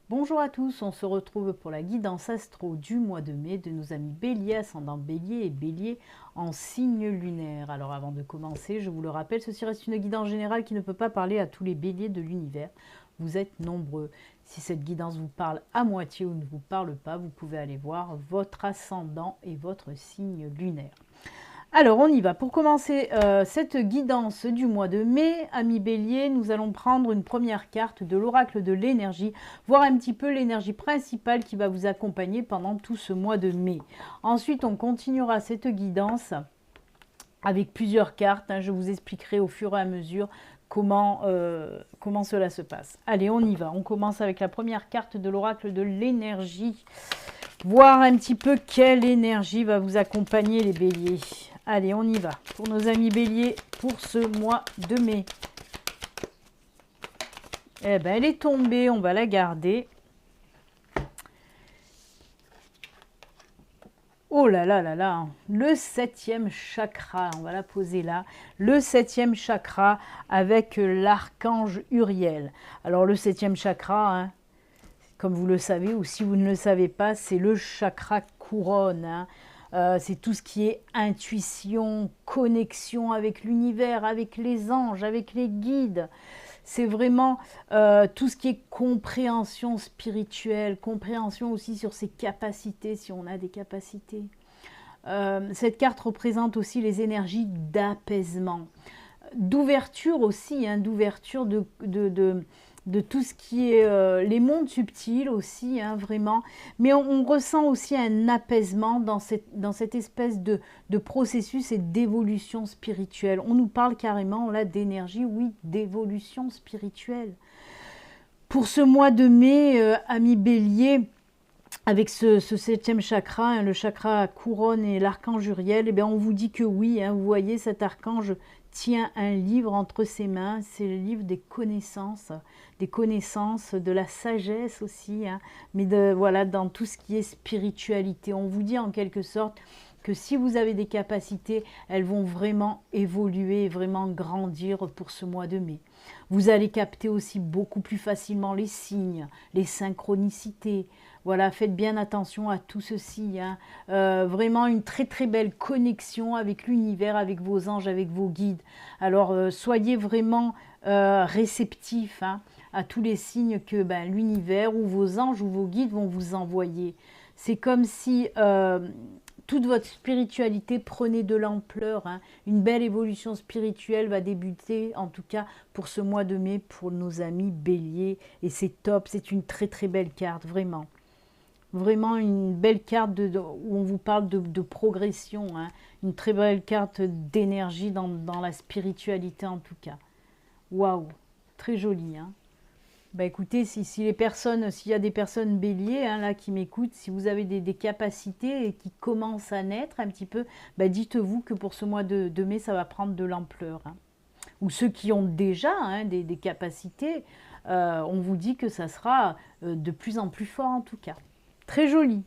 Bonjour à tous, on se retrouve pour la guidance astro du mois de mai de nos amis Bélier, ascendant Bélier et Bélier en signe lunaire. Alors avant de commencer, je vous le rappelle, ceci reste une guidance générale qui ne peut pas parler à tous les béliers de l'univers. Vous êtes nombreux. Si cette guidance vous parle à moitié ou ne vous parle pas, vous pouvez aller voir votre ascendant et votre signe lunaire. Alors, on y va. Pour commencer cette guidance du mois de mai, amis bélier, nous allons prendre une première carte de l'oracle de l'énergie, voir un petit peu l'énergie principale qui va vous accompagner pendant tout ce mois de mai. Ensuite, on continuera cette guidance avec plusieurs cartes. Je vous expliquerai au fur et à mesure comment cela se passe. Allez, on y va. On commence avec la première carte de l'oracle de l'énergie. Voir un petit peu quelle énergie va vous accompagner les béliers. Allez, on y va. Pour nos amis béliers, pour ce mois de mai. Eh bien, elle est tombée, on va la garder. Oh là là là là, le 7e chakra, on va la poser là. Le 7e chakra avec l'archange Uriel. Alors le 7e chakra, comme vous le savez, ou si vous ne le savez pas, c'est le chakra couronne. C'est tout ce qui est intuition, connexion avec l'univers, avec les anges, avec les guides. C'est vraiment tout ce qui est compréhension spirituelle, compréhension aussi sur ses capacités, si on a des capacités. Cette carte représente aussi les énergies d'apaisement, d'ouverture aussi, d'ouverture de tout ce qui est les mondes subtils aussi, vraiment. Mais on ressent aussi un apaisement dans cette espèce de processus et d'évolution spirituelle. On nous parle carrément là d'énergie, oui, d'évolution spirituelle. Pour ce mois de mai, amis bélier, avec ce 7e chakra, le chakra couronne et l'archange Uriel, on vous dit que oui, vous voyez, cet archange tient un livre entre ses mains, c'est le livre des connaissances, de la sagesse aussi, mais voilà, dans tout ce qui est spiritualité. On vous dit en quelque sorte que si vous avez des capacités, elles vont vraiment évoluer, vraiment grandir pour ce mois de mai. Vous allez capter aussi beaucoup plus facilement les signes, les synchronicités. Voilà, faites bien attention à tout ceci. Vraiment une très très belle connexion avec l'univers, avec vos anges, avec vos guides. Alors soyez vraiment réceptifs à tous les signes que l'univers ou vos anges ou vos guides vont vous envoyer. C'est comme si toute votre spiritualité prenait de l'ampleur. Une belle évolution spirituelle va débuter, en tout cas pour ce mois de mai, pour nos amis béliers. Et c'est top, c'est une très très belle carte, vraiment. Vraiment une belle carte où on vous parle de progression. Une très belle carte d'énergie dans la spiritualité en tout cas. Waouh, très jolie. Écoutez, s'il y a des personnes béliers là qui m'écoutent, si vous avez des capacités et qui commencent à naître un petit peu, dites-vous que pour ce mois de mai, ça va prendre de l'ampleur. Ou ceux qui ont déjà des capacités, on vous dit que ça sera de plus en plus fort en tout cas. Très joli.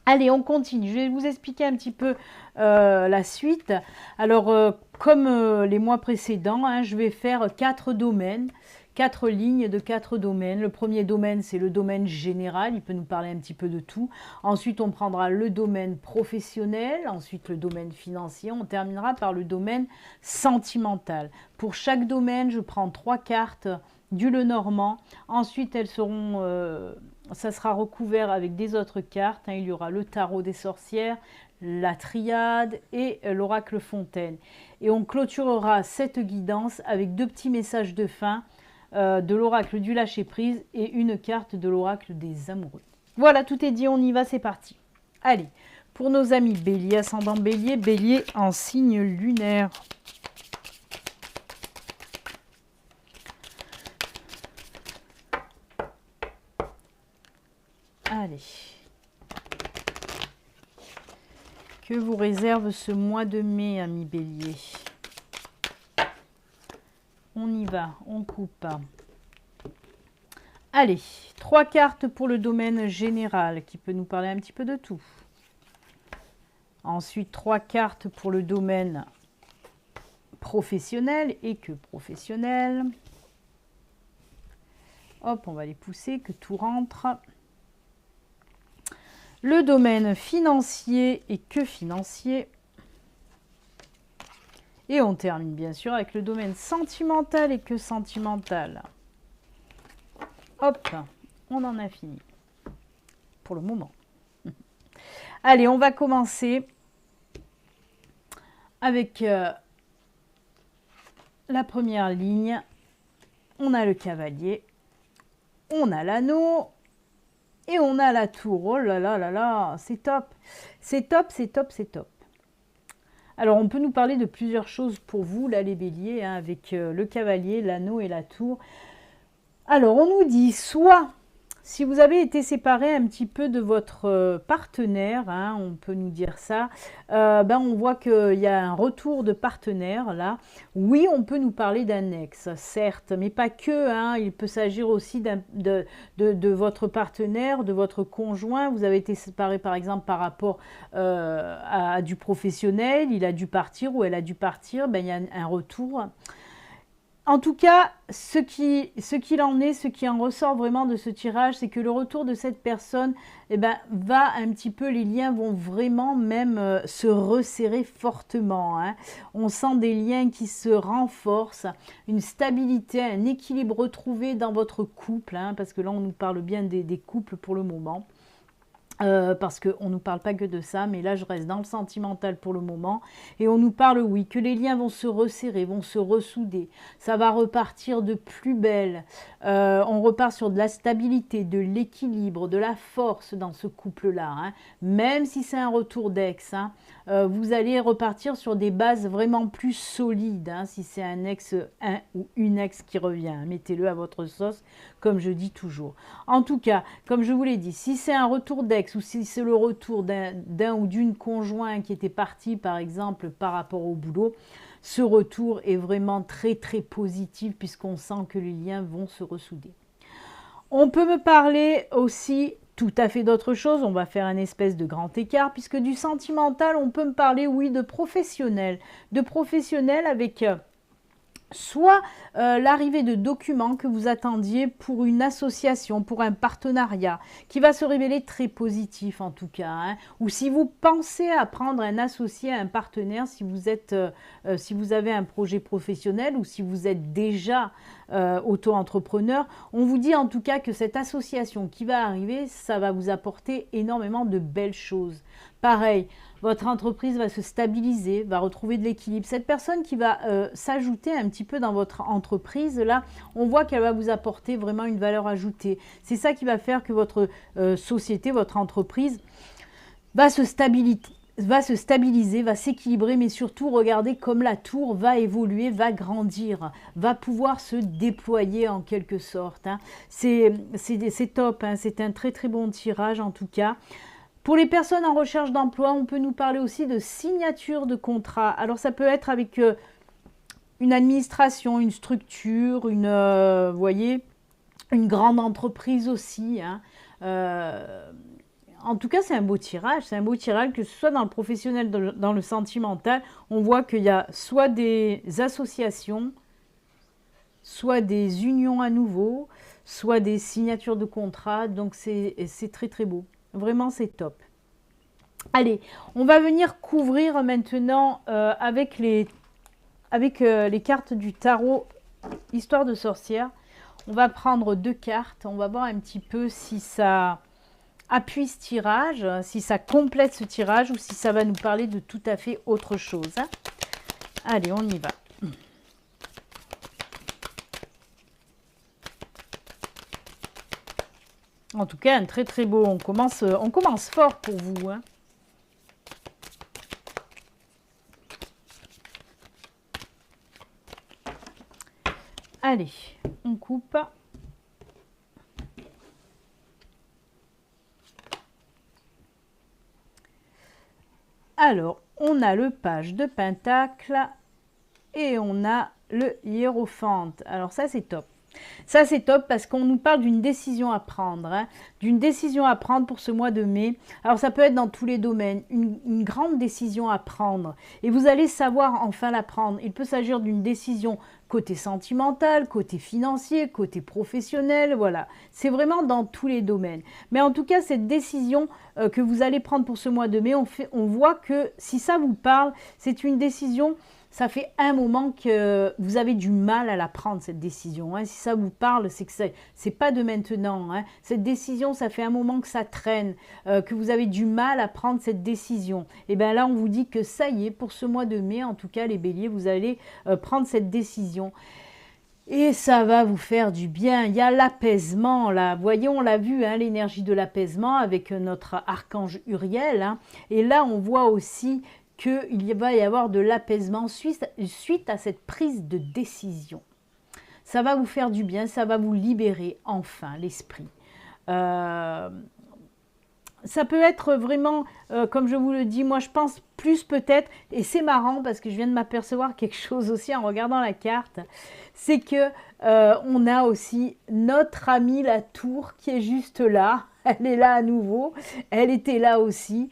Allez, on continue. Je vais vous expliquer un petit peu la suite. Alors, comme les mois précédents, je vais faire 4 domaines. 4 lignes de 4 domaines. Le premier domaine, c'est le domaine général. Il peut nous parler un petit peu de tout. Ensuite, on prendra le domaine professionnel. Ensuite, le domaine financier. On terminera par le domaine sentimental. Pour chaque domaine, je prends 3 cartes du Lenormand. Ensuite, elles seront... ça sera recouvert avec des autres cartes. Il y aura le tarot des sorcières, la triade et l'oracle fontaine. Et on clôturera cette guidance avec 2 petits messages de fin de l'oracle du lâcher-prise et une carte de l'oracle des amoureux. Voilà, tout est dit, on y va, c'est parti. Allez, pour nos amis bélier, ascendant bélier, bélier en signe lunaire. Allez. Que vous réserve ce mois de mai, amis bélier? On y va, on coupe. Allez, 3 cartes pour le domaine général, qui peut nous parler un petit peu de tout. Ensuite, 3 cartes pour le domaine professionnel et que professionnel. Hop, on va les pousser, que tout rentre. Le domaine financier et que financier. Et on termine bien sûr avec le domaine sentimental et que sentimental. Hop, on en a fini. Pour le moment. Allez, on va commencer avec la première ligne. On a le cavalier, on a l'anneau et on a la tour. Oh là là là là, c'est top. C'est top, c'est top, c'est top. Alors, on peut nous parler de plusieurs choses pour vous, là, les béliers, hein, avec le cavalier, l'anneau et la tour. Alors, on nous dit soit, si vous avez été séparé un petit peu de votre partenaire, hein, on peut nous dire ça, on voit qu'il y a un retour de partenaire, là. Oui, on peut nous parler d'un ex, certes, mais pas que, hein, il peut s'agir aussi de votre partenaire, de votre conjoint. Vous avez été séparé, par exemple, par rapport à du professionnel, il a dû partir ou elle a dû partir, il y a un retour. En tout cas, ce qu'il en est, ce qui en ressort vraiment de ce tirage, c'est que le retour de cette personne, va un petit peu, les liens vont vraiment même se resserrer fortement, hein. On sent des liens qui se renforcent, une stabilité, un équilibre retrouvé dans votre couple, hein, parce que là, on nous parle bien des couples pour le moment. Parce qu'on ne nous parle pas que de ça, mais là je reste dans le sentimental pour le moment, et on nous parle, oui, que les liens vont se resserrer, vont se ressouder, ça va repartir de plus belle, on repart sur de la stabilité, de l'équilibre, de la force dans ce couple-là, hein. Même si c'est un retour d'ex, hein, vous allez repartir sur des bases vraiment plus solides, hein, si c'est un ex, un ou une ex qui revient, mettez-le à votre sauce, comme je dis toujours. En tout cas, comme je vous l'ai dit, si c'est un retour d'ex, ou si c'est le retour d'un ou d'une conjoint qui était parti, par exemple, par rapport au boulot, ce retour est vraiment très très positif puisqu'on sent que les liens vont se ressouder. On peut me parler aussi tout à fait d'autre chose, on va faire un espèce de grand écart, puisque du sentimental, on peut me parler, oui, de professionnel avec soit l'arrivée de documents que vous attendiez pour une association, pour un partenariat, qui va se révéler très positif en tout cas, hein. Ou si vous pensez à prendre un associé, un partenaire, si vous avez un projet professionnel ou si vous êtes déjà auto-entrepreneur, on vous dit en tout cas que cette association qui va arriver, ça va vous apporter énormément de belles choses. Pareil, votre entreprise va se stabiliser, va retrouver de l'équilibre. Cette personne qui va s'ajouter un petit peu dans votre entreprise, là, on voit qu'elle va vous apporter vraiment une valeur ajoutée. C'est ça qui va faire que votre société, votre entreprise va se stabiliser, va s'équilibrer, mais surtout, regardez comme la tour va évoluer, va grandir, va pouvoir se déployer en quelque sorte, hein. C'est top, hein, c'est un très très bon tirage en tout cas. Pour les personnes en recherche d'emploi, on peut nous parler aussi de signature de contrat. Alors, ça peut être avec une administration, une structure, vous voyez, une grande entreprise aussi, hein. En tout cas, c'est un beau tirage. C'est un beau tirage, que ce soit dans le professionnel, dans le sentimental. On voit qu'il y a soit des associations, soit des unions à nouveau, soit des signatures de contrat. Donc, c'est très, très beau. Vraiment, c'est top. Allez, on va venir couvrir maintenant avec les cartes du tarot Histoire de sorcière. On va prendre 2 cartes. On va voir un petit peu si ça appuie ce tirage, si ça complète ce tirage ou si ça va nous parler de tout à fait autre chose, hein. Allez, on y va. En tout cas, un très très beau. On commence fort pour vous, hein. Allez, on coupe. Alors, on a le page de Pentacle et on a le hiérophante. Alors ça, c'est top. Ça, c'est top parce qu'on nous parle d'une décision à prendre, hein, d'une décision à prendre pour ce mois de mai. Alors, ça peut être dans tous les domaines, une grande décision à prendre. Et vous allez savoir enfin la prendre. Il peut s'agir d'une décision côté sentimental, côté financier, côté professionnel, voilà. C'est vraiment dans tous les domaines. Mais en tout cas, cette décision que vous allez prendre pour ce mois de mai, on voit que si ça vous parle, c'est une décision. Ça fait un moment que vous avez du mal à la prendre, cette décision. Hein. Si ça vous parle, c'est que c'est pas de maintenant. Hein. Cette décision, ça fait un moment que ça traîne, que vous avez du mal à prendre cette décision. Et bien là, on vous dit que ça y est, pour ce mois de mai, en tout cas, les béliers, vous allez prendre cette décision. Et ça va vous faire du bien. Il y a l'apaisement là. Vous voyez, on l'a vu, hein, l'énergie de l'apaisement avec notre archange Uriel. Hein. Et là, on voit aussi qu'il va y avoir de l'apaisement suite à cette prise de décision. Ça va vous faire du bien, ça va vous libérer enfin l'esprit. Ça peut être vraiment, comme je vous le dis, moi je pense plus peut-être, et c'est marrant parce que je viens de m'apercevoir quelque chose aussi en regardant la carte, c'est que on a aussi notre amie la tour qui est juste là. Elle est là à nouveau, elle était là aussi,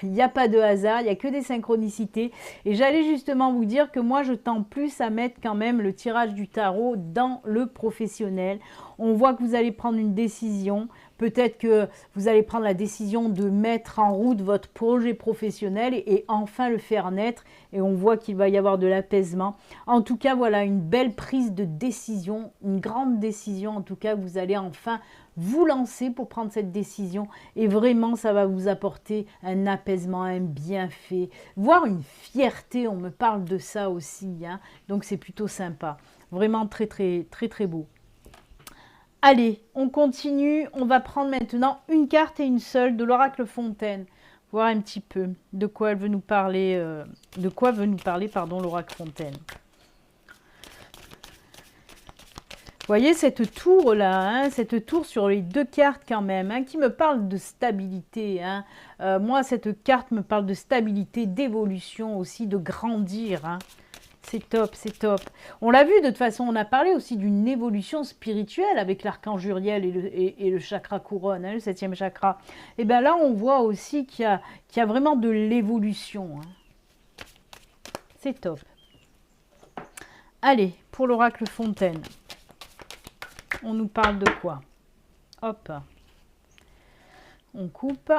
il n'y a pas de hasard, il n'y a que des synchronicités. Et j'allais justement vous dire que moi je tends plus à mettre quand même le tirage du tarot dans le professionnel. On voit que vous allez prendre une décision, peut-être que vous allez prendre la décision de mettre en route votre projet professionnel et enfin le faire naître. Et on voit qu'il va y avoir de l'apaisement. En tout cas, voilà une belle prise de décision, une grande décision en tout cas, vous allez enfin vous lancer pour prendre cette décision et vraiment ça va vous apporter un apaisement, un bienfait, voire une fierté, on me parle de ça aussi, hein. Donc c'est plutôt sympa, vraiment très très très très beau. Allez, on continue, on va prendre maintenant une carte et une seule de l'oracle Fontaine, voir un petit peu de quoi elle veut nous parler, pardon, l'oracle Fontaine. Vous voyez cette tour-là, hein, cette tour sur les deux cartes quand même, hein, qui me parle de stabilité. Hein. Moi, cette carte me parle de stabilité, d'évolution aussi, de grandir. Hein. C'est top, c'est top. On l'a vu, de toute façon, on a parlé aussi d'une évolution spirituelle avec l'archange Uriel et le chakra couronne, hein, le 7e chakra. Et bien là, on voit aussi qu'il y a vraiment de l'évolution. Hein. C'est top. Allez, pour l'oracle Fontaine. On nous parle de quoi? Hop. On coupe.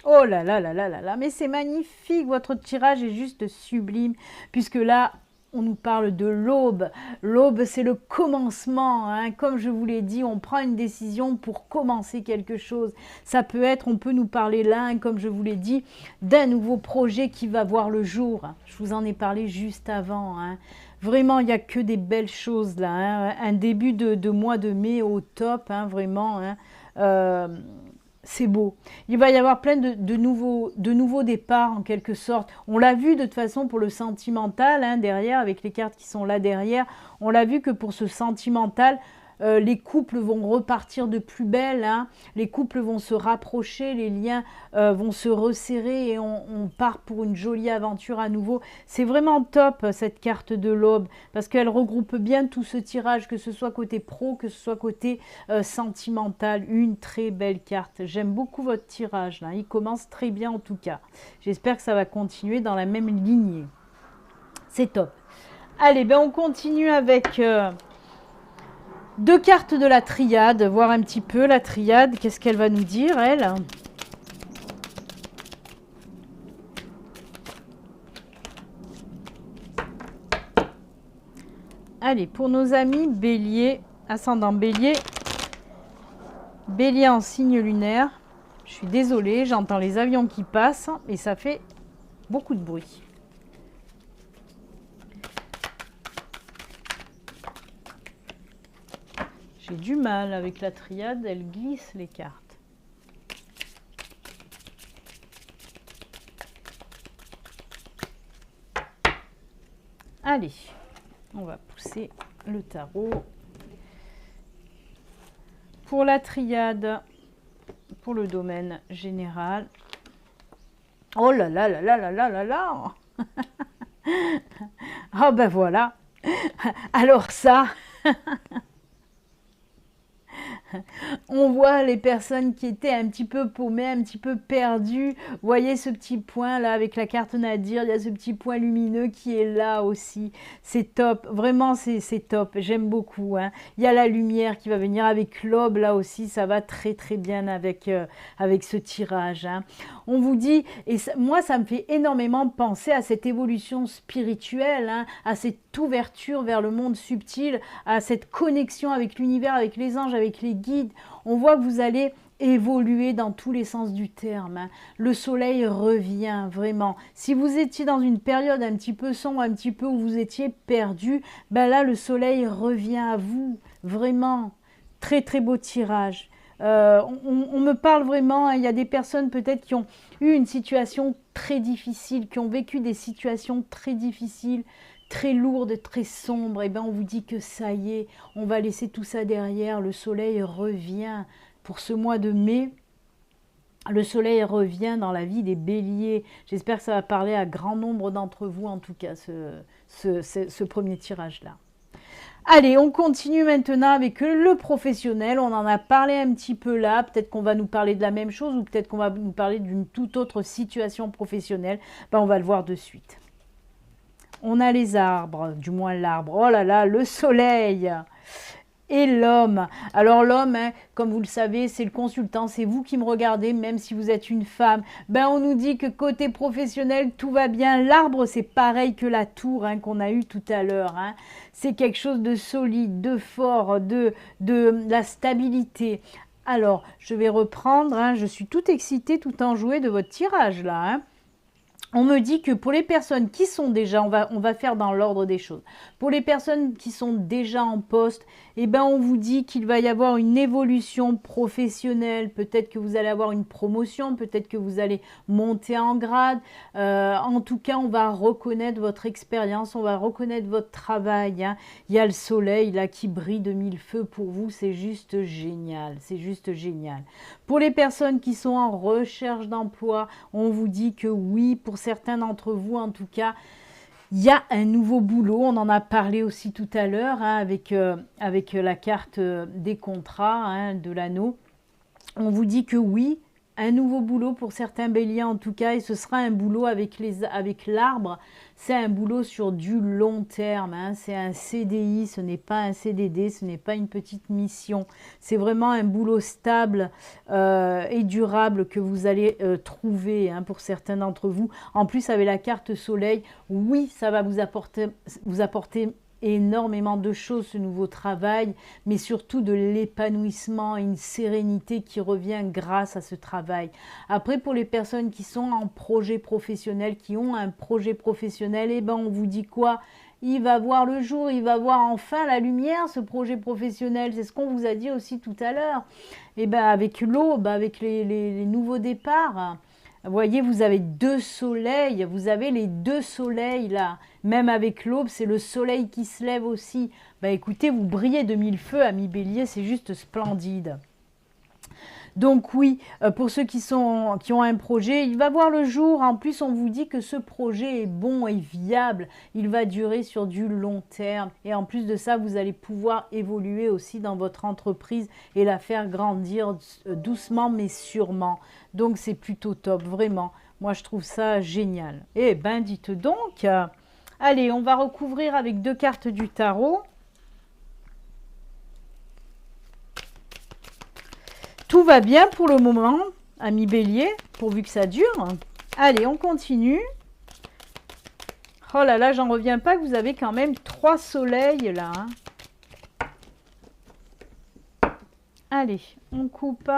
Oh là là là là là là. Mais c'est magnifique. Votre tirage est juste sublime. Puisque là, on nous parle de l'aube. L'aube, c'est le commencement. Hein. Comme je vous l'ai dit, on prend une décision pour commencer quelque chose. Ça peut être, on peut nous parler là, hein, comme je vous l'ai dit, d'un nouveau projet qui va voir le jour. Je vous en ai parlé juste avant. Hein. Vraiment, il n'y a que des belles choses là. Hein. Un début de mois de mai au top, hein, vraiment. Hein. C'est beau. Il va y avoir plein de nouveaux départs en quelque sorte. On l'a vu de toute façon pour le sentimental, hein, derrière, avec les cartes qui sont là derrière. On l'a vu que pour ce sentimental, les couples vont repartir de plus belle, hein. Les couples vont se rapprocher, les liens vont se resserrer et on part pour une jolie aventure à nouveau. C'est vraiment top cette carte de l'aube parce qu'elle regroupe bien tout ce tirage, que ce soit côté pro, que ce soit côté sentimental. Une très belle carte. J'aime beaucoup votre tirage là. Il commence très bien en tout cas. J'espère que ça va continuer dans la même lignée. C'est top. Allez, ben on continue avec... deux cartes de la triade, voir un petit peu la triade, qu'est-ce qu'elle va nous dire, elle? Allez, pour nos amis Bélier, ascendant Bélier, Bélier en signe lunaire, je suis désolée, j'entends les avions qui passent et ça fait beaucoup de bruit. J'ai du mal avec la triade, elle glisse les cartes. Allez, on va pousser le tarot. Pour la triade, pour le domaine général. Oh là là là là là là là là. Ah ben voilà. Alors ça, on voit les personnes qui étaient un petit peu paumées, un petit peu perdues. Vous voyez ce petit point là avec la carte Nadir, il y a ce petit point lumineux qui est là aussi. C'est top, vraiment c'est top, j'aime beaucoup. Hein. Il y a la lumière qui va venir avec l'aube là aussi, ça va très très bien avec ce tirage. Hein. On vous dit, et ça, moi ça me fait énormément penser à cette évolution spirituelle, hein, à cette ouverture vers le monde subtil, à cette connexion avec l'univers, avec les anges, avec les guides. On voit que vous allez évoluer dans tous les sens du terme. Hein. Le soleil revient vraiment. Si vous étiez dans une période un petit peu sombre, un petit peu où vous étiez perdu, ben là le soleil revient à vous. Vraiment. Très très beau tirage. On me parle vraiment, hein, il y a des personnes peut-être qui ont eu une situation très difficile, qui ont vécu des situations très difficiles, très lourdes, très sombres. Et bien on vous dit que ça y est, on va laisser tout ça derrière, le soleil revient. Pour ce mois de mai, le soleil revient dans la vie des béliers. J'espère que ça va parler à grand nombre d'entre vous, en tout cas, ce premier tirage-là. Allez, on continue maintenant avec le professionnel. On en a parlé un petit peu là. Peut-être qu'on va nous parler de la même chose ou peut-être qu'on va nous parler d'une toute autre situation professionnelle. Ben, on va le voir de suite. On a les arbres, du moins l'arbre. Oh là là, le soleil et l'homme. Alors l'homme, hein, comme vous le savez, c'est le consultant, c'est vous qui me regardez, même si vous êtes une femme. Ben on nous dit que côté professionnel, tout va bien. L'arbre, c'est pareil que la tour hein, qu'on a eue tout à l'heure. Hein. C'est quelque chose de solide, de fort, de la stabilité. Alors, je vais reprendre, hein, je suis toute excitée, tout enjouée de votre tirage là. Hein. On me dit que pour les personnes qui sont déjà, on va faire dans l'ordre des choses. Pour les personnes qui sont déjà en poste, eh ben on vous dit qu'il va y avoir une évolution professionnelle. Peut-être que vous allez avoir une promotion, peut-être que vous allez monter en grade. En tout cas, on va reconnaître votre expérience, on va reconnaître votre travail. Hein. Il y a le soleil là qui brille de mille feux pour vous, c'est juste génial, c'est juste génial. Pour les personnes qui sont en recherche d'emploi, on vous dit que oui, pour certains d'entre vous en tout cas, il y a un nouveau boulot. On en a parlé aussi tout à l'heure hein, avec la carte des contrats, hein, de l'anneau. On vous dit que oui, un nouveau boulot pour certains béliers en tout cas, et ce sera un boulot avec l'arbre. C'est un boulot sur du long terme, hein. C'est un CDI, ce n'est pas un CDD, ce n'est pas une petite mission. C'est vraiment un boulot stable et durable que vous allez trouver hein, pour certains d'entre vous. En plus, avec la carte soleil, oui, ça va vous apporter énormément de choses ce nouveau travail, mais surtout de l'épanouissement et une sérénité qui revient grâce à ce travail. Après, pour les personnes qui sont en projet professionnel, qui ont un projet professionnel, eh ben on vous dit quoi? Il va voir le jour, il va voir enfin la lumière, ce projet professionnel. C'est ce qu'on vous a dit aussi tout à l'heure. Et ben avec l'aube, avec les nouveaux départs, vous voyez, vous avez deux soleils, vous avez les deux soleils là. Même avec l'aube, c'est le soleil qui se lève aussi. Bah écoutez, vous brillez de mille feux, amis bélier, c'est juste splendide. Donc oui, pour ceux qui ont un projet, il va voir le jour. En plus, on vous dit que ce projet est bon et viable. Il va durer sur du long terme. Et en plus de ça, vous allez pouvoir évoluer aussi dans votre entreprise et la faire grandir doucement mais sûrement. Donc c'est plutôt top, vraiment. Moi, je trouve ça génial. Eh ben, dites donc. Allez, on va recouvrir avec deux cartes du tarot. Tout va bien pour le moment, ami bélier, pourvu que ça dure. Allez, on continue. Oh là là, j'en reviens pas que vous avez quand même 3 soleils là. Hein. Allez, on coupe.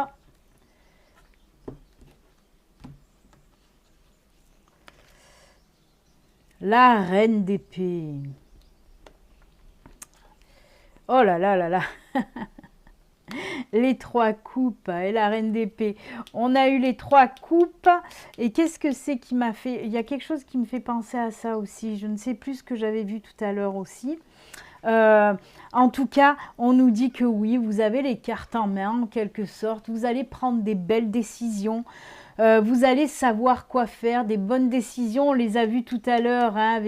La reine d'épée. Oh là là là là. Les 3 coupes et la reine d'épée. On a eu les 3 coupes. Et qu'est-ce que c'est qui m'a fait... Il y a quelque chose qui me fait penser à ça aussi. Je ne sais plus ce que j'avais vu tout à l'heure aussi. En tout cas, on nous dit que oui, vous avez les cartes en main en quelque sorte. Vous allez prendre des belles décisions. Vous allez savoir quoi faire, des bonnes décisions. On les a vues tout à l'heure hein,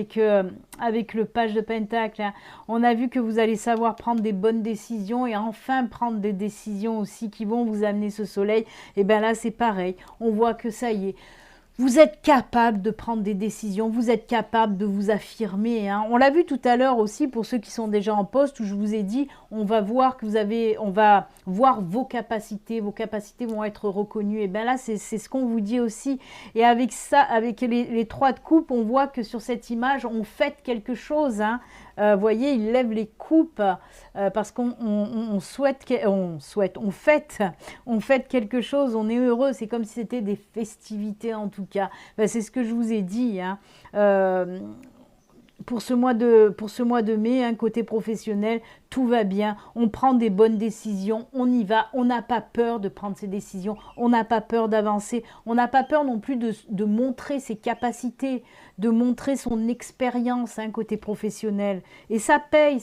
avec le page de Pentacle. Hein. On a vu que vous allez savoir prendre des bonnes décisions et enfin prendre des décisions aussi qui vont vous amener ce soleil. Et bien là, c'est pareil. On voit que ça y est. Vous êtes capable de prendre des décisions, vous êtes capable de vous affirmer. Hein. On l'a vu tout à l'heure aussi pour ceux qui sont déjà en poste où je vous ai dit, on va voir vos capacités vont être reconnues. Et bien là, c'est ce qu'on vous dit aussi. Et avec ça, avec les 3 de coupe, on voit que sur cette image, on fête quelque chose. Hein. Vous voyez, il lève les coupes parce qu'on fête quelque chose, on est heureux. C'est comme si c'était des festivités en tout cas. Ben, c'est ce que je vous ai dit. Hein. Pour ce mois de mai, hein, côté professionnel, tout va bien, on prend des bonnes décisions, on y va, on n'a pas peur de prendre ses décisions, on n'a pas peur d'avancer, on n'a pas peur non plus de montrer ses capacités, de montrer son expérience hein, côté professionnel. Et ça paye,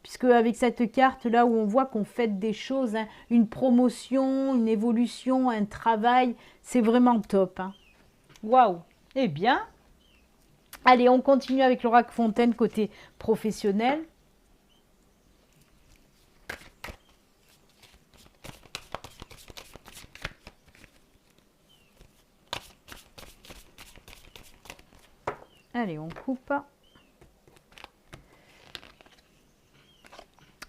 puisque avec cette carte là où on voit qu'on fait des choses, hein, une promotion, une évolution, un travail, c'est vraiment top. Hein. Waouh. Eh bien, allez, on continue avec l'oracle Fontaine côté professionnel. Allez, on coupe.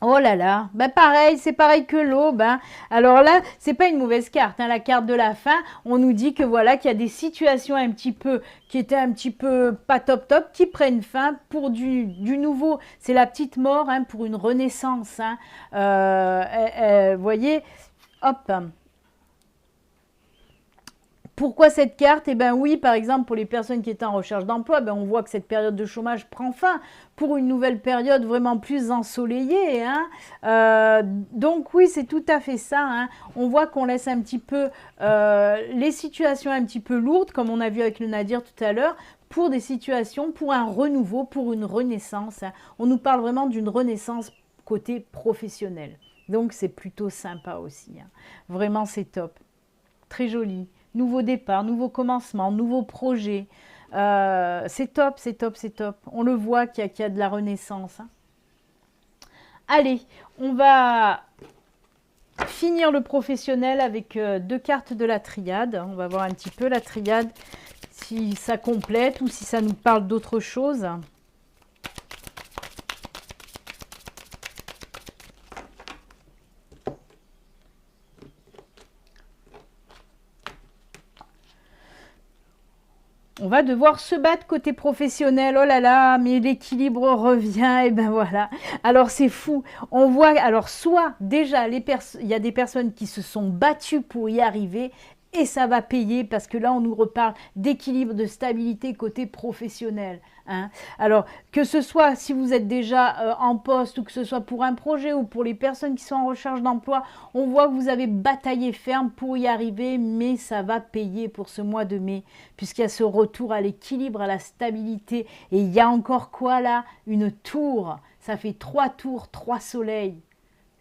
Oh là là, ben pareil, c'est pareil que l'aube. Hein. Alors là, c'est pas une mauvaise carte. Hein. La carte de la fin, on nous dit que voilà qu'il y a des situations qui étaient un petit peu pas top, qui prennent fin pour du nouveau. C'est la petite mort hein, pour une renaissance. Hein. Vous voyez, hop. Pourquoi cette carte? Eh bien oui, par exemple, pour les personnes qui étaient en recherche d'emploi, ben, on voit que cette période de chômage prend fin pour une nouvelle période vraiment plus ensoleillée. Hein. Donc oui, c'est tout à fait ça. Hein. On voit qu'on laisse un petit peu les situations un petit peu lourdes, comme on a vu avec le Nadir tout à l'heure, pour des situations, pour un renouveau, pour une renaissance. Hein. On nous parle vraiment d'une renaissance côté professionnel. Donc c'est plutôt sympa aussi. Hein. Vraiment, c'est top. Très joli. Nouveau départ, nouveau commencement, nouveau projet. C'est top, c'est top, c'est top. On le voit qu'il y a de la renaissance. Hein. Allez, on va finir le professionnel avec 2 cartes de la triade. On va voir un petit peu la triade, si ça complète ou si ça nous parle d'autre chose. On va devoir se battre côté professionnel. Oh là là, mais l'équilibre revient. Et ben voilà. Alors c'est fou. On voit, alors soit déjà, il y a des personnes qui se sont battues pour y arriver. Et ça va payer parce que là, on nous reparle d'équilibre, de stabilité côté professionnel. Hein. Alors, que ce soit si vous êtes déjà en poste ou que ce soit pour un projet ou pour les personnes qui sont en recherche d'emploi, on voit que vous avez bataillé ferme pour y arriver, mais ça va payer pour ce mois de mai, puisqu'il y a ce retour à l'équilibre, à la stabilité. Et il y a encore quoi là? Une tour. Ça fait 3 tours, 3 soleils.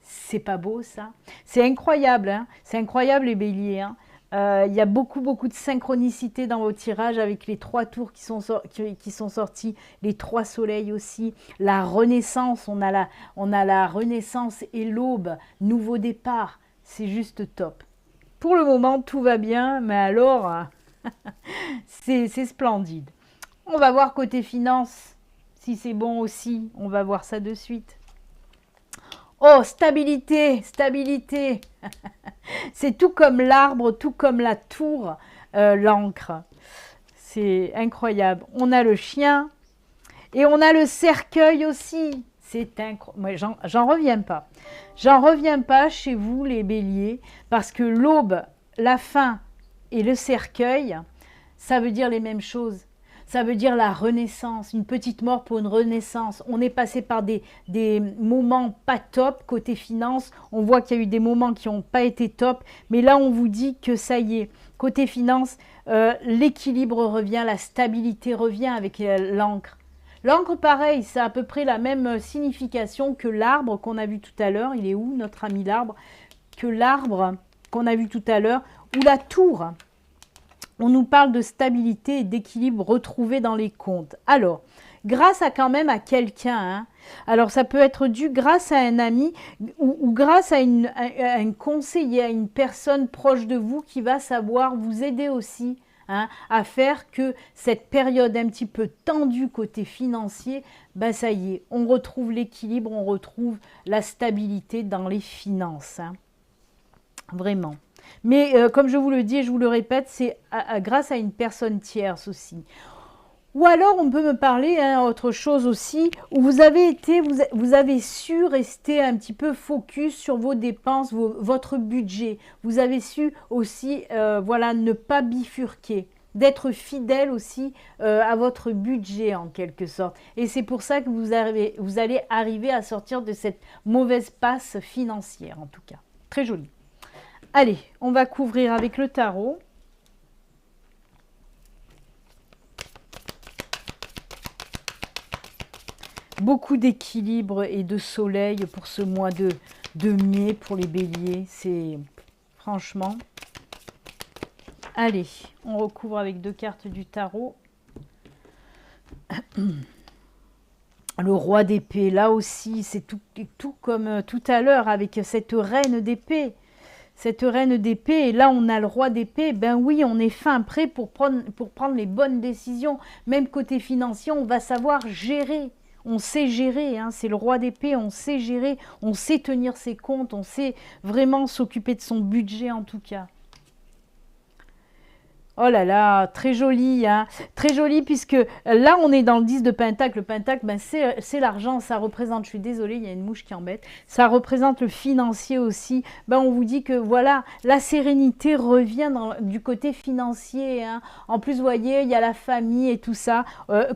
C'est pas beau ça? C'est incroyable, hein. C'est incroyable les béliers, hein. Il y a beaucoup de synchronicité dans vos tirages avec les 3 tours qui sont sortis, les 3 soleils aussi, la renaissance, on a la renaissance et l'aube, nouveau départ, c'est juste top. Pour le moment, tout va bien, mais alors, c'est splendide. On va voir côté finance, si c'est bon aussi, on va voir ça de suite. Oh, stabilité, stabilité. C'est tout comme l'arbre, tout comme la tour, l'encre. C'est incroyable. On a le chien et on a le cercueil aussi. C'est incroyable. J'en reviens pas. J'en reviens pas chez vous, les béliers, parce que l'aube, la fin et le cercueil, ça veut dire les mêmes choses. Ça veut dire la renaissance, une petite mort pour une renaissance. On est passé par des moments pas top côté finance. On voit qu'il y a eu des moments qui n'ont pas été top. Mais là, on vous dit que ça y est. Côté finance, l'équilibre revient, la stabilité revient avec l'encre. L'encre, pareil, ça a à peu près la même signification que l'arbre qu'on a vu tout à l'heure. Il est où, notre ami l'arbre? Que l'arbre qu'on a vu tout à l'heure. Ou la tour. on nous parle de stabilité et d'équilibre retrouvé dans les comptes. Alors, grâce à quand même à quelqu'un, hein, alors ça peut être dû grâce à un ami ou grâce à un conseiller, à une personne proche de vous qui va savoir vous aider aussi, hein, à faire que cette période un petit peu tendue côté financier, ben ça y est, on retrouve l'équilibre, on retrouve la stabilité dans les finances. Hein. Vraiment. Mais comme je vous le dis et je vous le répète, c'est grâce à une personne tierce aussi. Ou alors on peut me parler hein, autre chose aussi, où vous avez su rester un petit peu focus sur vos dépenses, votre budget. Vous avez su aussi voilà, ne pas bifurquer, d'être fidèle aussi à votre budget en quelque sorte. Et c'est pour ça que vous allez arriver à sortir de cette mauvaise passe financière en tout cas. Très joli. Allez, on va couvrir avec le tarot. Beaucoup d'équilibre et de soleil pour ce mois de mai pour les béliers. C'est franchement... Allez, on recouvre avec 2 cartes du tarot. Le roi d'épée, là aussi, c'est tout comme tout à l'heure avec cette reine d'épée. Cette reine d'épée, et là on a le roi d'épée, ben oui, on est fin prêt pour prendre les bonnes décisions. Même côté financier, on va savoir gérer. On sait gérer, hein, c'est le roi d'épée, on sait gérer, on sait tenir ses comptes, on sait vraiment s'occuper de son budget en tout cas. Oh là là, très joli, hein, très joli puisque là on est dans le 10 de Pentacle. Le Pentacle, ben, c'est l'argent, ça représente, je suis désolée, il y a une mouche qui embête, ça représente le financier aussi. Ben, on vous dit que voilà, la sérénité revient du côté financier. Hein. En plus, vous voyez, il y a la famille et tout ça.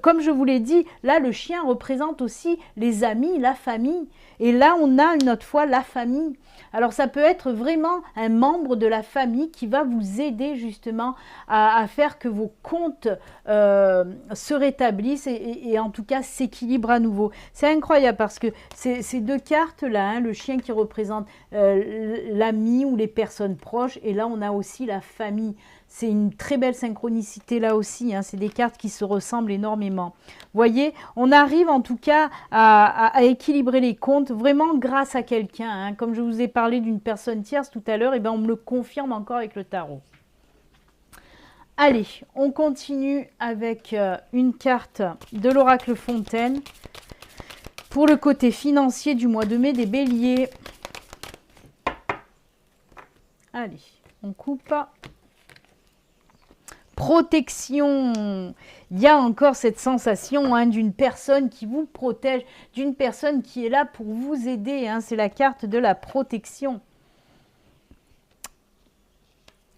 Comme je vous l'ai dit, là le chien représente aussi les amis, la famille. Et là on a une autre fois la famille. Alors ça peut être vraiment un membre de la famille qui va vous aider justement à faire que vos comptes se rétablissent et en tout cas s'équilibrent à nouveau. C'est incroyable parce que ces 2 cartes-là, hein, le chien qui représente l'ami ou les personnes proches, et là on a aussi la famille. C'est une très belle synchronicité là aussi, hein. C'est des cartes qui se ressemblent énormément. Vous voyez, on arrive en tout cas à équilibrer les comptes vraiment grâce à quelqu'un. Hein. Comme je vous ai parlé d'une personne tierce tout à l'heure, et ben on me le confirme encore avec le tarot. Allez, on continue avec une carte de l'oracle Fontaine pour le côté financier du mois de mai des béliers. Allez, on coupe. Protection, il y a encore cette sensation hein, d'une personne qui vous protège, d'une personne qui est là pour vous aider. Hein, c'est la carte de la protection.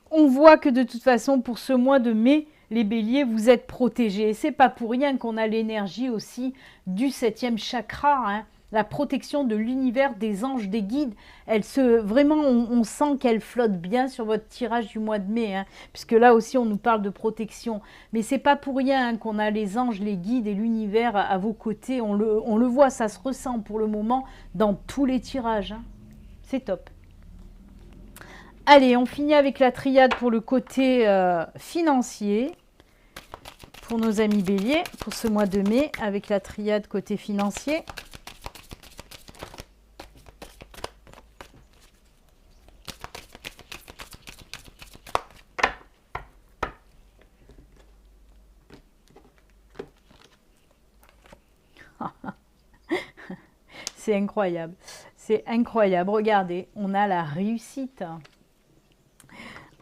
On voit que de toute façon, pour ce mois de mai, les béliers, vous êtes protégés. Et c'est pas pour rien qu'on a l'énergie aussi du 7e chakra, hein. La protection de l'univers, des anges, des guides. Vraiment, on sent qu'elle flotte bien sur votre tirage du mois de mai. Hein, puisque là aussi, on nous parle de protection. Mais c'est pas pour rien hein, qu'on a les anges, les guides et l'univers à vos côtés. On le voit, ça se ressent pour le moment dans tous les tirages. Hein. C'est top. Allez, on finit avec la triade pour le côté financier. Pour nos amis béliers, pour ce mois de mai, avec la triade côté financier. C'est incroyable. C'est incroyable. Regardez, on a la réussite.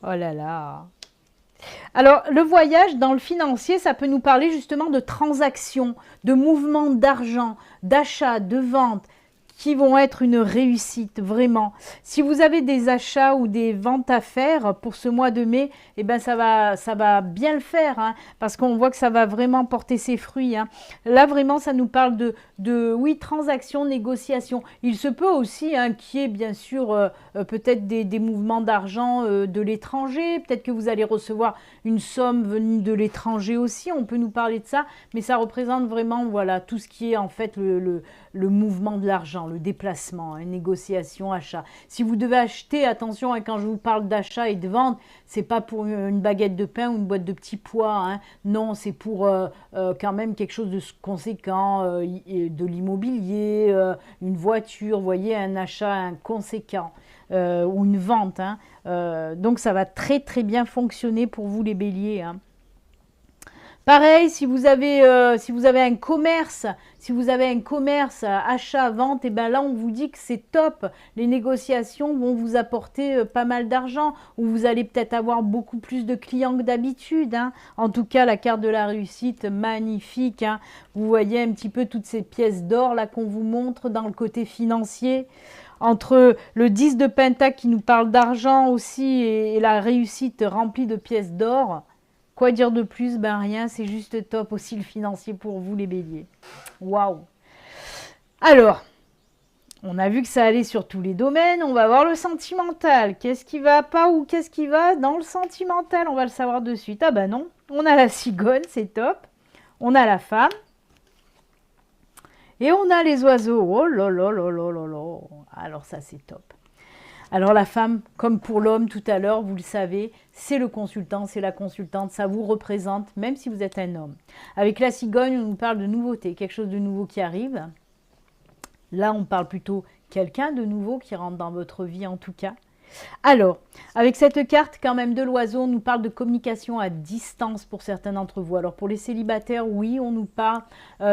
Oh là là. Alors, le voyage dans le financier, ça peut nous parler justement de transactions, de mouvements d'argent, d'achat, de vente, qui vont être une réussite, vraiment. Si vous avez des achats ou des ventes à faire pour ce mois de mai, eh ben ça va bien le faire, hein, parce qu'on voit que ça va vraiment porter ses fruits. Hein. Là, vraiment, ça nous parle oui, transactions, négociations. Il se peut aussi hein, qu'il y ait bien sûr peut-être des mouvements d'argent de l'étranger, peut-être que vous allez recevoir une somme venue de l'étranger aussi, on peut nous parler de ça, mais ça représente vraiment voilà, tout ce qui est en fait le mouvement de l'argent, le déplacement, une négociation, achat. Si vous devez acheter, attention, hein, quand je vous parle d'achat et de vente, c'est pas pour une baguette de pain ou une boîte de petits pois, hein. Non, c'est pour quand même quelque chose de conséquent, de l'immobilier, une voiture, vous voyez, un achat conséquent. Ou une vente, hein. Donc ça va très très bien fonctionner pour vous les béliers, hein. Pareil, si vous avez un commerce, achat, vente, et ben là on vous dit que c'est top. Les négociations vont vous apporter pas mal d'argent, ou vous allez peut-être avoir beaucoup plus de clients que d'habitude, hein. En tout cas, la carte de la réussite, magnifique, hein. Vous voyez un petit peu toutes ces pièces d'or là qu'on vous montre dans le côté financier. Entre le 10 de Pentacle qui nous parle d'argent aussi et la réussite remplie de pièces d'or. Quoi dire de plus? Ben rien, c'est juste top aussi le financier pour vous les béliers. Waouh! Alors, on a vu que ça allait sur tous les domaines, on va voir le sentimental. Qu'est-ce qui va pas ou qu'est-ce qui va dans le sentimental? On va le savoir de suite. Ah ben non, on a la cigogne, c'est top. On a la femme. Et on a les oiseaux. Oh là là là là là là. Alors ça, c'est top. Alors la femme, comme pour l'homme tout à l'heure, vous le savez, c'est le consultant, c'est la consultante, ça vous représente, même si vous êtes un homme. Avec la cigogne, on nous parle de nouveauté, quelque chose de nouveau qui arrive. Là, on parle plutôt quelqu'un de nouveau qui rentre dans votre vie en tout cas. Alors, avec cette carte quand même de l'oiseau, on nous parle de communication à distance pour certains d'entre vous. Alors pour les célibataires, oui, on nous parle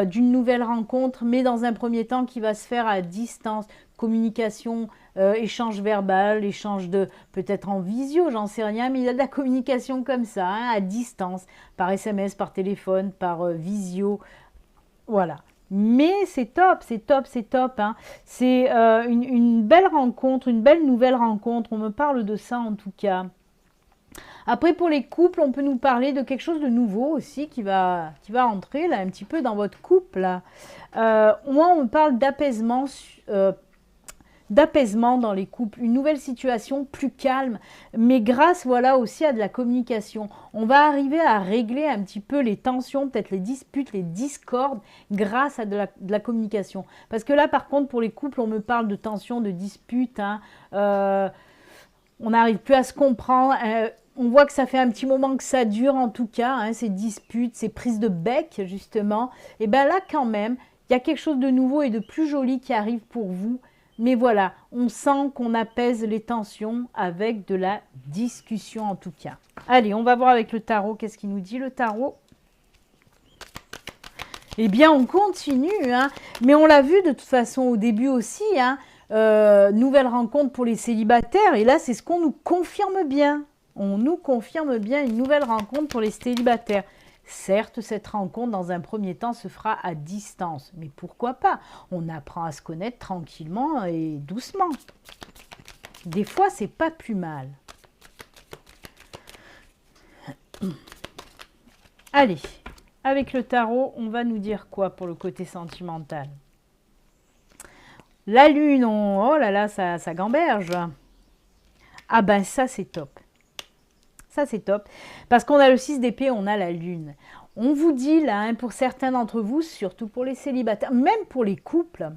d'une nouvelle rencontre, mais dans un premier temps qui va se faire à distance. Communication, échange verbal, échange de peut-être en visio, j'en sais rien, mais il y a de la communication comme ça, hein, à distance, par SMS, par téléphone, par visio, voilà. Mais c'est top, c'est top, c'est top, hein. C'est une belle rencontre, une belle nouvelle rencontre, on me parle de ça en tout cas. Après, pour les couples, on peut nous parler de quelque chose de nouveau aussi qui va entrer là un petit peu dans votre couple. Là. Moi, on me parle d'apaisement dans les couples, une nouvelle situation plus calme, mais grâce voilà aussi à de la communication. On va arriver à régler un petit peu les tensions, peut-être les disputes, les discordes, grâce à de la communication. Parce que là, par contre, pour les couples, on me parle de tensions, de disputes, hein, on n'arrive plus à se comprendre. On voit que ça fait un petit moment que ça dure en tout cas, hein, ces disputes, ces prises de bec justement. Et bien là quand même, il y a quelque chose de nouveau et de plus joli qui arrive pour vous. Mais voilà, on sent qu'on apaise les tensions avec de la discussion en tout cas. Allez, on va voir avec le tarot, qu'est-ce qu'il nous dit le tarot? Eh bien, on continue, hein, mais on l'a vu de toute façon au début aussi, hein, nouvelle rencontre pour les célibataires, et là, c'est ce qu'on nous confirme bien. On nous confirme bien une nouvelle rencontre pour les célibataires. Certes, cette rencontre, dans un premier temps, se fera à distance. Mais pourquoi pas? On apprend à se connaître tranquillement et doucement. Des fois, c'est pas plus mal. Allez, avec le tarot, on va nous dire quoi pour le côté sentimental? La lune, oh là là, ça gamberge. Ah ben ça, c'est top. Ça, c'est top. Parce qu'on a le 6 d'épée, on a la lune. On vous dit là, hein, pour certains d'entre vous, surtout pour les célibataires, même pour les couples,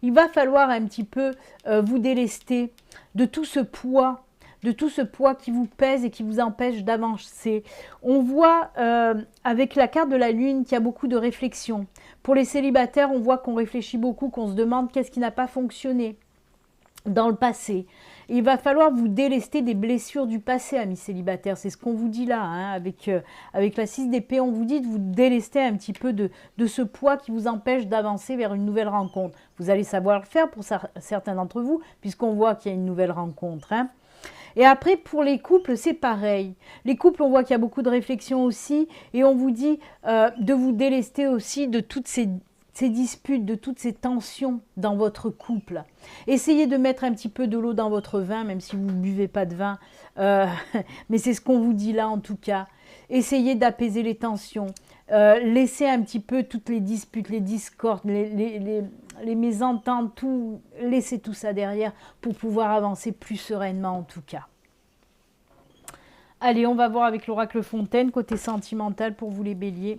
il va falloir un petit peu vous délester de tout ce poids, qui vous pèse et qui vous empêche d'avancer. On voit avec la carte de la lune qu'il y a beaucoup de réflexion. Pour les célibataires, on voit qu'on réfléchit beaucoup, qu'on se demande qu'est-ce qui n'a pas fonctionné dans le passé. Il va falloir vous délester des blessures du passé, amis célibataires. C'est ce qu'on vous dit là, hein, avec la 6 d'épée. On vous dit de vous délester un petit peu de ce poids qui vous empêche d'avancer vers une nouvelle rencontre. Vous allez savoir le faire pour certains d'entre vous, puisqu'on voit qu'il y a une nouvelle rencontre. Hein. Et après, pour les couples, c'est pareil. Les couples, on voit qu'il y a beaucoup de réflexion aussi. Et on vous dit de vous délester aussi de toutes ces disputes, de toutes ces tensions dans votre couple. Essayez de mettre un petit peu de l'eau dans votre vin, même si vous ne buvez pas de vin. Mais c'est ce qu'on vous dit là en tout cas. Essayez d'apaiser les tensions. Laissez un petit peu toutes les disputes, les discordes, les mésententes, tout, laissez tout ça derrière pour pouvoir avancer plus sereinement en tout cas. Allez, on va voir avec l'oracle Fontaine, côté sentimental pour vous les béliers.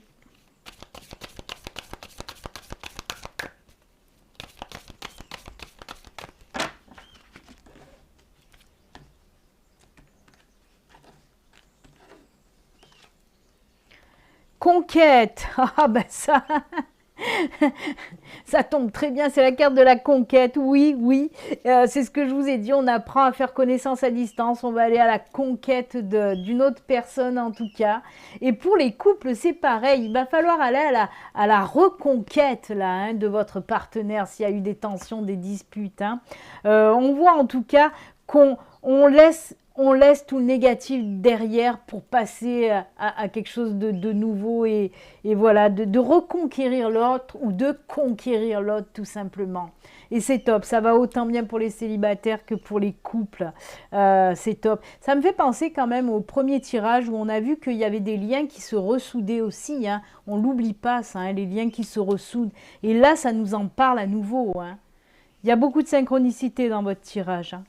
conquête. Ah ben ça, ça tombe très bien, c'est la carte de la conquête. Oui, oui, c'est ce que je vous ai dit, on apprend à faire connaissance à distance, on va aller à la conquête d'une autre personne en tout cas. Et pour les couples, c'est pareil, il va falloir aller à la reconquête là, hein, de votre partenaire s'il y a eu des tensions, des disputes. Hein. On voit en tout cas qu'on laisse tout le négatif derrière pour passer à quelque chose de nouveau et voilà, de reconquérir l'autre ou de conquérir l'autre tout simplement. Et c'est top, ça va autant bien pour les célibataires que pour les couples, c'est top. Ça me fait penser quand même au premier tirage où on a vu qu'il y avait des liens qui se ressoudaient aussi, hein. On l'oublie pas ça, hein, les liens qui se ressoudent. Et là, ça nous en parle à nouveau. Hein. Il y a beaucoup de synchronicité dans votre tirage. Hein.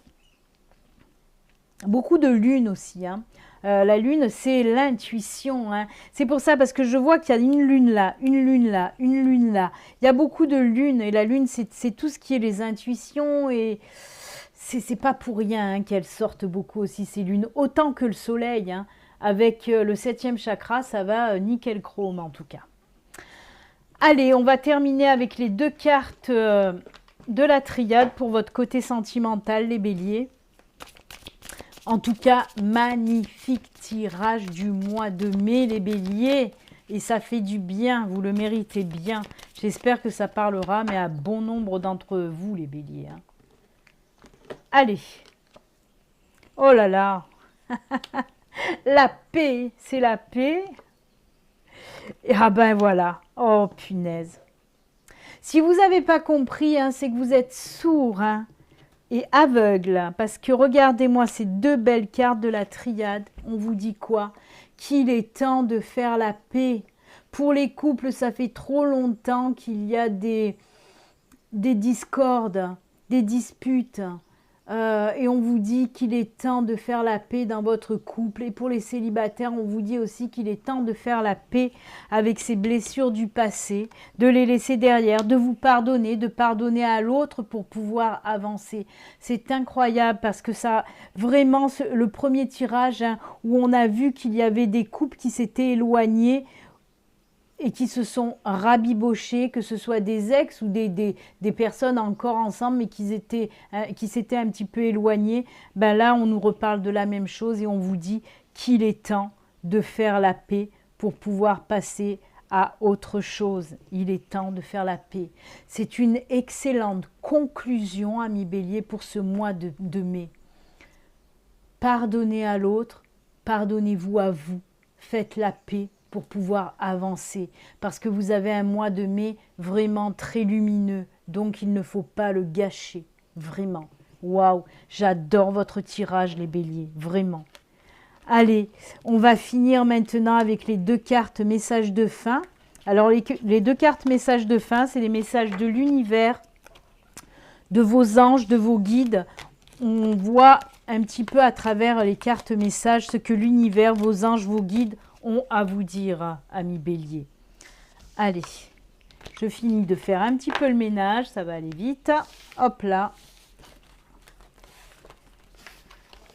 Beaucoup de lune aussi. Hein. La lune, c'est l'intuition. Hein. C'est pour ça, parce que je vois qu'il y a une lune là, une lune là, une lune là. Il y a beaucoup de lunes. Et la lune, c'est tout ce qui est les intuitions. Et c'est pas pour rien hein, qu'elles sortent beaucoup aussi, ces lunes. Autant que le soleil. Hein. Avec le 7e chakra, ça va nickel chrome en tout cas. Allez, on va terminer avec les 2 cartes de la triade pour votre côté sentimental, les béliers. En tout cas, magnifique tirage du mois de mai, les béliers. Et ça fait du bien, vous le méritez bien. J'espère que ça parlera, mais à bon nombre d'entre vous, les béliers. Hein. Allez. Oh là là. La paix, c'est la paix. Et ah ben voilà. Oh punaise. Si vous n'avez pas compris, hein, c'est que vous êtes sourd, hein. Et aveugle, parce que regardez-moi ces 2 belles cartes de la triade. On vous dit quoi? Qu'il est temps de faire la paix. Pour les couples, ça fait trop longtemps qu'il y a des discordes, des disputes. Et on vous dit qu'il est temps de faire la paix dans votre couple. Et pour les célibataires, on vous dit aussi qu'il est temps de faire la paix avec ces blessures du passé, de les laisser derrière, de vous pardonner, de pardonner à l'autre pour pouvoir avancer. C'est incroyable parce que ça, vraiment, le premier tirage hein, où on a vu qu'il y avait des couples qui s'étaient éloignés, et qui se sont rabibochés, que ce soit des ex ou des personnes encore ensemble, mais qui s'étaient un petit peu éloignés, ben là, on nous reparle de la même chose et on vous dit qu'il est temps de faire la paix pour pouvoir passer à autre chose. Il est temps de faire la paix. C'est une excellente conclusion, amis béliers, pour ce mois de mai. Pardonnez à l'autre, pardonnez-vous à vous, faites la paix pour pouvoir avancer, parce que vous avez un mois de mai vraiment très lumineux, donc il ne faut pas le gâcher, vraiment. Waouh, j'adore votre tirage les béliers, vraiment. Allez, on va finir maintenant avec les 2 cartes messages de fin. Alors les 2 cartes messages de fin, c'est les messages de l'univers, de vos anges, de vos guides. On voit un petit peu à travers les cartes messages ce que l'univers, vos anges, vos guides ont à vous dire, amis béliers. Allez, je finis de faire un petit peu le ménage, ça va aller vite. Hop là.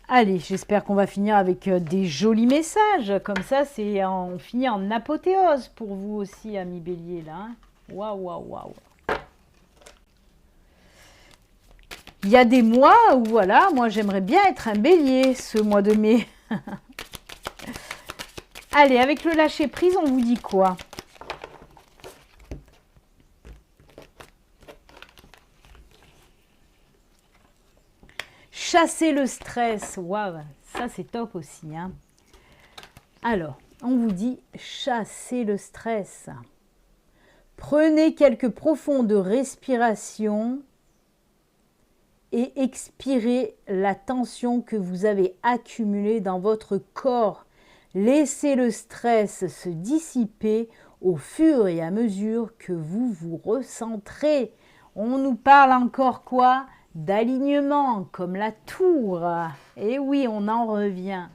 Allez, j'espère qu'on va finir avec des jolis messages. Comme ça, on finit en apothéose pour vous aussi, amis béliers, là. Waouh, waouh, waouh. Il y a des mois où, voilà, moi j'aimerais bien être un bélier ce mois de mai. Allez, avec le lâcher-prise, on vous dit quoi? Chasser le stress. Waouh, ça c'est top aussi. Hein. Alors, on vous dit chasser le stress. Prenez quelques profondes respirations et expirez la tension que vous avez accumulée dans votre corps. Laissez le stress se dissiper au fur et à mesure que vous vous recentrez. On nous parle encore quoi? D'alignement, comme la tour. Et oui, on en revient.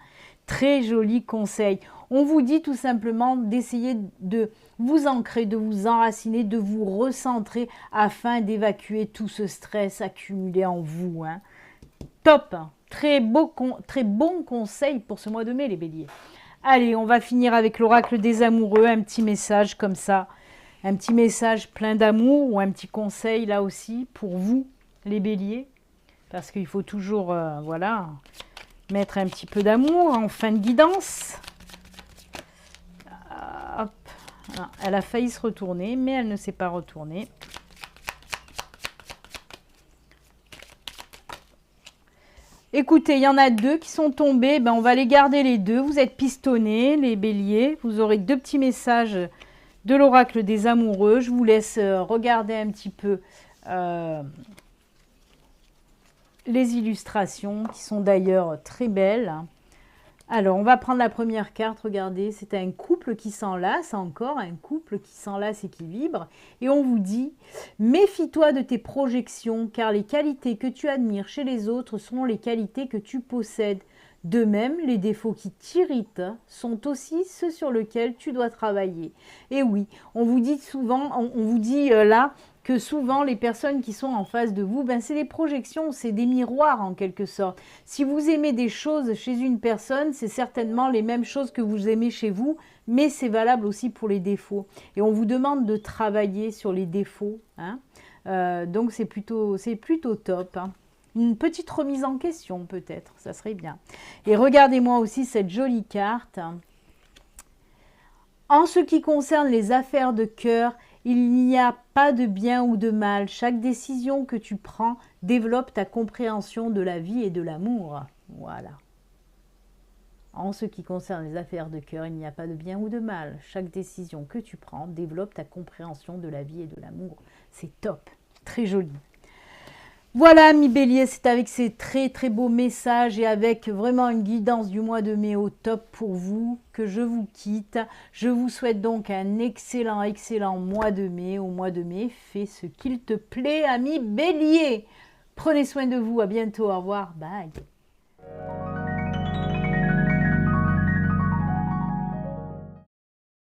Très joli conseil. On vous dit tout simplement d'essayer de vous ancrer, de vous enraciner, de vous recentrer afin d'évacuer tout ce stress accumulé en vous. Hein. Top! Très bon conseil pour ce mois de mai, les béliers. Allez, on va finir avec l'oracle des amoureux, un petit message comme ça. Un petit message plein d'amour ou un petit conseil là aussi pour vous, les béliers. Parce qu'il faut toujours, voilà, mettre un petit peu d'amour en fin de guidance. Hop. Ah, elle a failli se retourner, mais elle ne s'est pas retournée. Écoutez, il y en a deux qui sont tombés. Ben, on va les garder les deux. Vous êtes pistonnés, les béliers. Vous aurez deux petits messages de l'oracle des amoureux. Je vous laisse regarder un petit peu les illustrations qui sont d'ailleurs très belles. Alors, on va prendre la première carte. Regardez, c'est un couple qui s'enlace, encore un couple qui s'enlace et qui vibre. Et on vous dit, méfie-toi de tes projections, car les qualités que tu admires chez les autres sont les qualités que tu possèdes. De même, les défauts qui t'irritent sont aussi ceux sur lesquels tu dois travailler. Et oui, on vous dit souvent, on vous dit là, que souvent les personnes qui sont en face de vous, ben c'est des projections, c'est des miroirs en quelque sorte. Si vous aimez des choses chez une personne, c'est certainement les mêmes choses que vous aimez chez vous, mais c'est valable aussi pour les défauts. Et on vous demande de travailler sur les défauts, hein. Donc c'est plutôt top, hein. Une petite remise en question peut-être, ça serait bien. Et regardez-moi aussi cette jolie carte. En ce qui concerne les affaires de cœur, il n'y a pas de bien ou de mal. Chaque décision que tu prends développe ta compréhension de la vie et de l'amour. Voilà. En ce qui concerne les affaires de cœur, il n'y a pas de bien ou de mal. Chaque décision que tu prends développe ta compréhension de la vie et de l'amour. C'est top, très joli. Voilà, mi bélier, c'est avec ces très très beaux messages et avec vraiment une guidance du mois de mai au top pour vous que je vous quitte. Je vous souhaite donc un excellent mois de mai. Au mois de mai, fais ce qu'il te plaît, ami bélier. Prenez soin de vous, à bientôt, au revoir, bye.